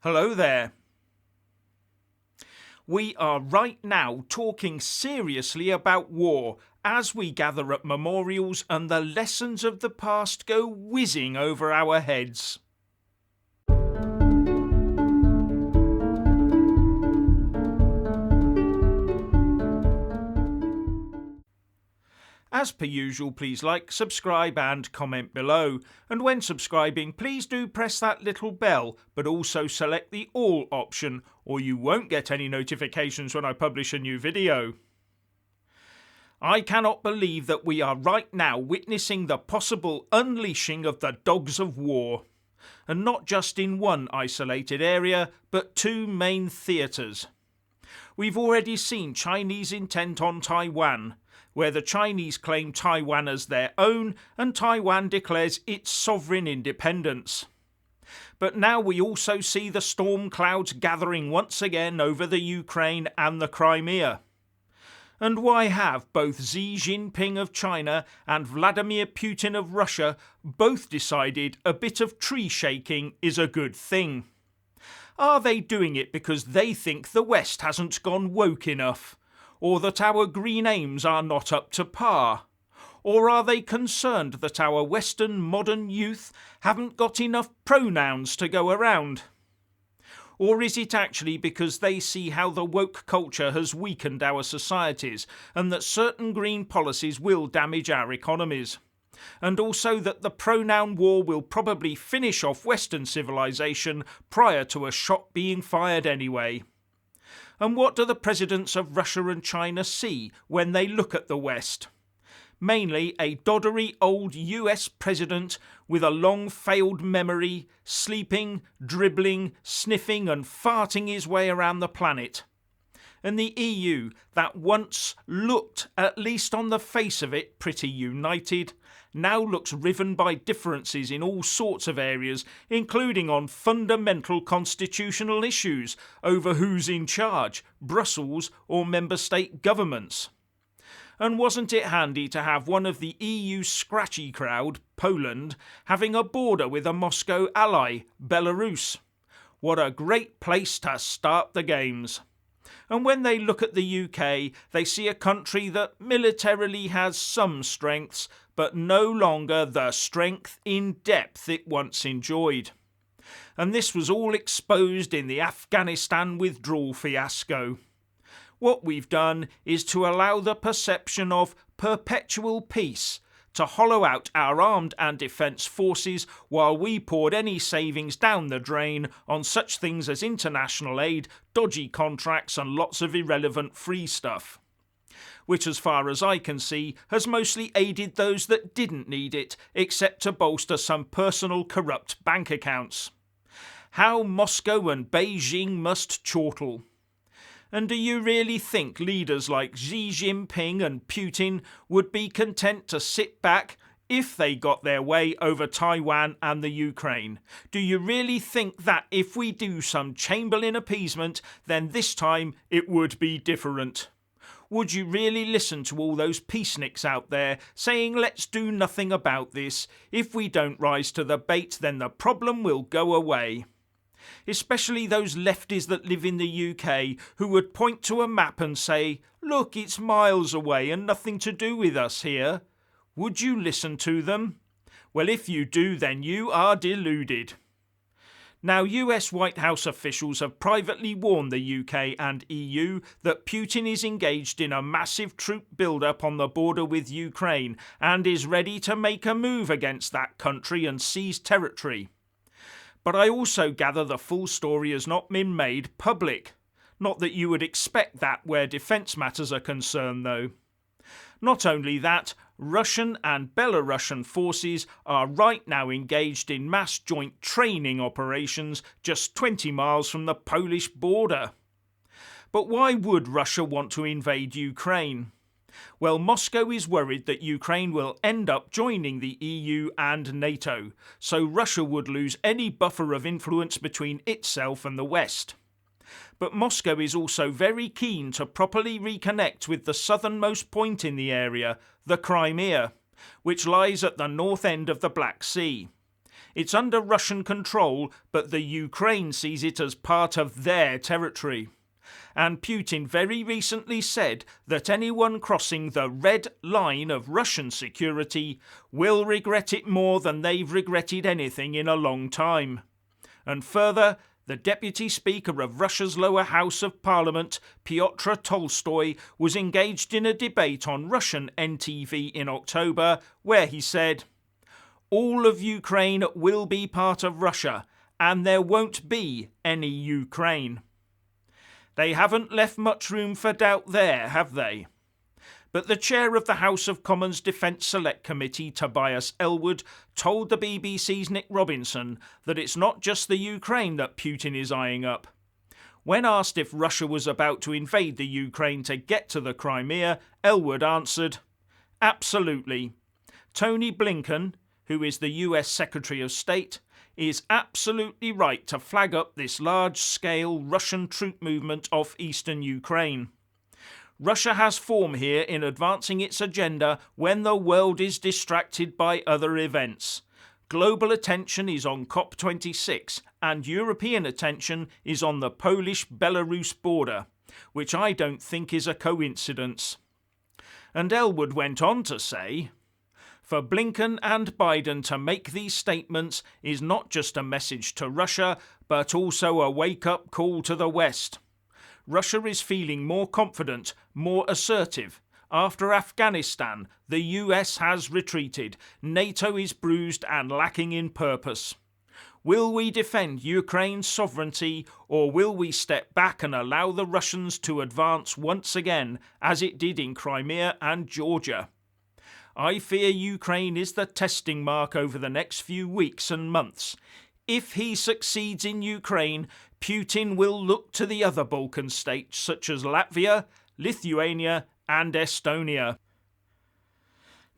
Hello there. We are right now talking seriously about war as we gather at memorials and the lessons of the past go whizzing over our heads. As per usual, please like, subscribe and comment below. And when subscribing, please do press that little bell, but also select the all option, or you won't get any notifications when I publish a new video. I cannot believe that we are right now witnessing the possible unleashing of the dogs of war. And not just in one isolated area, but two main theatres. We've already seen Chinese intent on Taiwan, where the Chinese claim Taiwan as their own and Taiwan declares its sovereign independence. But now we also see the storm clouds gathering once again over the Ukraine and the Crimea. And why have both Xi Jinping of China and Vladimir Putin of Russia both decided a bit of tree shaking is a good thing? Are they doing it because they think the West hasn't gone woke enough? Or that our green aims are not up to par? Or are they concerned that our Western modern youth haven't got enough pronouns to go around? Or is it actually because they see how the woke culture has weakened our societies and that certain green policies will damage our economies? And also that the pronoun war will probably finish off Western civilization prior to a shot being fired anyway? And what do the presidents of Russia and China see when they look at the West? Mainly a doddery old US president with a long failed memory, sleeping, dribbling, sniffing and farting his way around the planet. And the EU, that once looked, at least on the face of it, pretty united, now looks riven by differences in all sorts of areas, including on fundamental constitutional issues over who's in charge, Brussels or member state governments. And wasn't it handy to have one of the EU scratchy crowd, Poland, having a border with a Moscow ally, Belarus? What a great place to start the games. And when they look at the UK, they see a country that militarily has some strengths, but no longer the strength in depth it once enjoyed. And this was all exposed in the Afghanistan withdrawal fiasco. What we've done is to allow the perception of perpetual peace to hollow out our armed and defence forces while we poured any savings down the drain on such things as international aid, dodgy contracts and lots of irrelevant free stuff. Which, as far as I can see, has mostly aided those that didn't need it, except to bolster some personal corrupt bank accounts. How Moscow and Beijing must chortle. And do you really think leaders like Xi Jinping and Putin would be content to sit back if they got their way over Taiwan and the Ukraine? Do you really think that if we do some Chamberlain appeasement, then this time it would be different? Would you really listen to all those peaceniks out there saying let's do nothing about this? If we don't rise to the bait, then the problem will go away. Especially those lefties that live in the UK who would point to a map and say, look, it's miles away and nothing to do with us here. Would you listen to them? Well, if you do, then you are deluded. Now, US White House officials have privately warned the UK and EU that Putin is engaged in a massive troop build-up on the border with Ukraine and is ready to make a move against that country and seize territory. But I also gather the full story has not been made public. Not that you would expect that where defence matters are concerned, though. Not only that, Russian and Belarusian forces are right now engaged in mass joint training operations just 20 miles from the Polish border. But why would Russia want to invade Ukraine? Well, Moscow is worried that Ukraine will end up joining the EU and NATO, so Russia would lose any buffer of influence between itself and the West. But Moscow is also very keen to properly reconnect with the southernmost point in the area, the Crimea, which lies at the north end of the Black Sea. It's under Russian control, but the Ukraine sees it as part of their territory. And Putin very recently said that anyone crossing the red line of Russian security will regret it more than they've regretted anything in a long time. And further, the Deputy Speaker of Russia's lower house of parliament, Pyotr Tolstoy, was engaged in a debate on Russian NTV in October, where he said, "All of Ukraine will be part of Russia, and there won't be any Ukraine." They haven't left much room for doubt there, have they? But the chair of the House of Commons Defence Select Committee, Tobias Ellwood, told the BBC's Nick Robinson that it's not just the Ukraine that Putin is eyeing up. When asked if Russia was about to invade the Ukraine to get to the Crimea, Ellwood answered, "Absolutely. Tony Blinken, who is the US Secretary of State, is absolutely right to flag up this large-scale Russian troop movement off eastern Ukraine. Russia has form here in advancing its agenda when the world is distracted by other events. Global attention is on COP26 and European attention is on the Polish-Belarus border, which I don't think is a coincidence." And Ellwood went on to say, "For Blinken and Biden to make these statements is not just a message to Russia, but also a wake-up call to the West. Russia is feeling more confident, more assertive. After Afghanistan, the US has retreated. NATO is bruised and lacking in purpose. Will we defend Ukraine's sovereignty, or will we step back and allow the Russians to advance once again, as it did in Crimea and Georgia? I fear Ukraine is the testing mark over the next few weeks and months. If he succeeds in Ukraine, Putin will look to the other Balkan states such as Latvia, Lithuania and Estonia."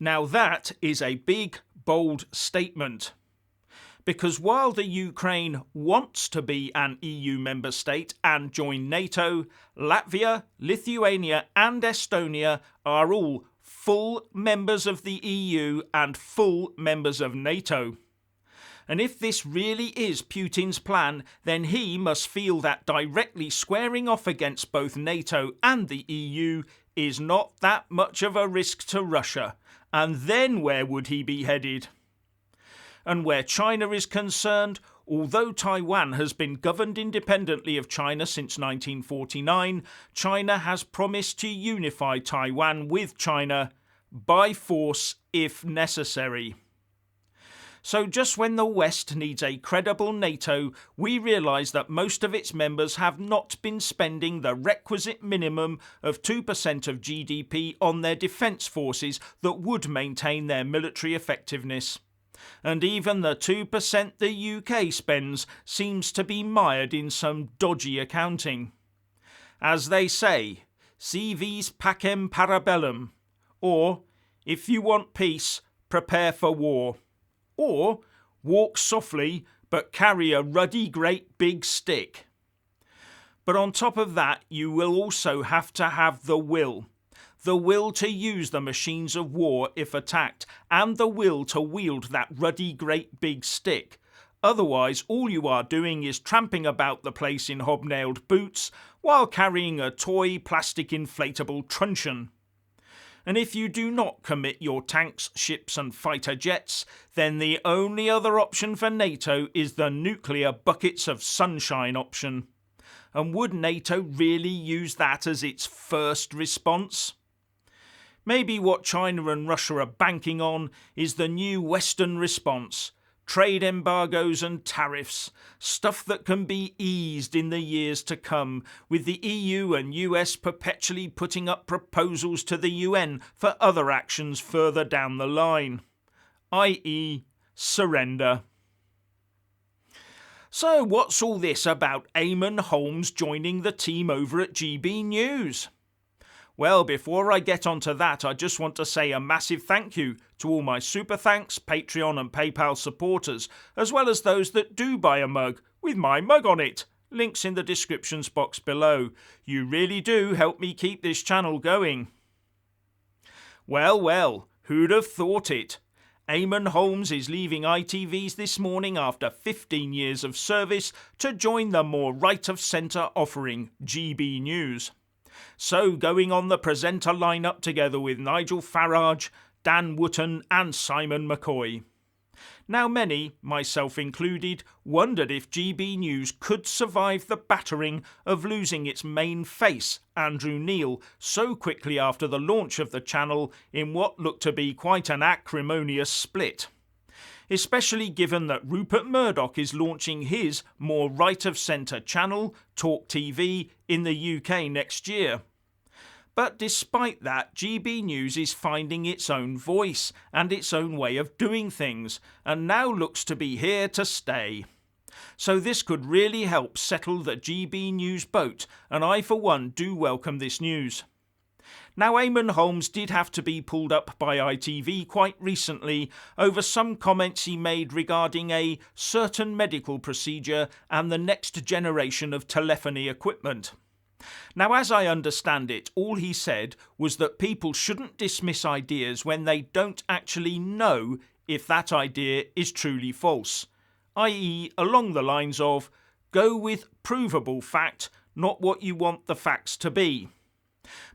Now that is a big, bold statement. Because while the Ukraine wants to be an EU member state and join NATO, Latvia, Lithuania and Estonia are all full members of the EU and full members of NATO. And if this really is Putin's plan, then he must feel that directly squaring off against both NATO and the EU is not that much of a risk to Russia. And then where would he be headed? And where China is concerned, although Taiwan has been governed independently of China since 1949, China has promised to unify Taiwan with China by force if necessary. So just when the West needs a credible NATO, we realise that most of its members have not been spending the requisite minimum of 2% of GDP on their defence forces that would maintain their military effectiveness. And even the 2% the UK spends seems to be mired in some dodgy accounting. As they say, si vis pacem parabellum, or, if you want peace, prepare for war. Or, walk softly, but carry a ruddy great big stick. But on top of that, you will also have to have the will to use the machines of war if attacked, and the will to wield that ruddy great big stick. Otherwise, all you are doing is tramping about the place in hobnailed boots, while carrying a toy plastic inflatable truncheon. And if you do not commit your tanks, ships and fighter jets, then the only other option for NATO is the nuclear buckets of sunshine option. And would NATO really use that as its first response? Maybe what China and Russia are banking on is the new Western response. Trade embargoes and tariffs, stuff that can be eased in the years to come, with the EU and US perpetually putting up proposals to the UN for other actions further down the line, i.e. surrender. So what's all this about Eamon Holmes joining the team over at GB News? Well, before I get onto that, I just want to say a massive thank you to all my Super Thanks, Patreon and PayPal supporters, as well as those that do buy a mug with my mug on it. Links in the descriptions box below. You really do help me keep this channel going. Well, who'd have thought it? Eamon Holmes is leaving ITV's This Morning after 15 years of service to join the more right-of-centre offering GB News. So going on the presenter lineup together with Nigel Farage, Dan Wootton and Simon McCoy. Now many, myself included, wondered if GB News could survive the battering of losing its main face, Andrew Neil, so quickly after the launch of the channel in what looked to be quite an acrimonious split. Especially given that Rupert Murdoch is launching his more right-of-centre channel, Talk TV, in the UK next year. But despite that, GB News is finding its own voice and its own way of doing things, and now looks to be here to stay. So this could really help settle the GB News boat, and I for one do welcome this news. Now Eamon Holmes did have to be pulled up by ITV quite recently over some comments he made regarding a certain medical procedure and the next generation of telephony equipment. Now, as I understand it, all he said was that people shouldn't dismiss ideas when they don't actually know if that idea is truly false, i.e. along the lines of, go with provable fact, not what you want the facts to be.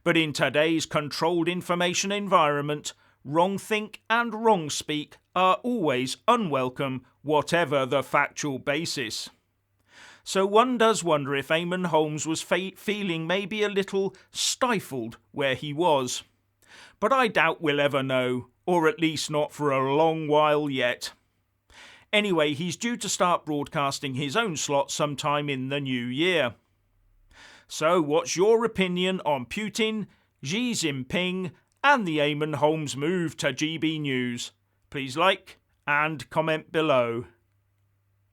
But in today's controlled information environment, wrong think and wrong speak are always unwelcome, whatever the factual basis. So one does wonder if Eamon Holmes was feeling maybe a little stifled where he was. But I doubt we'll ever know, or at least not for a long while yet. Anyway, he's due to start broadcasting his own slot sometime in the new year. So what's your opinion on Putin, Xi Jinping and the Eamon Holmes move to GB News? Please like and comment below.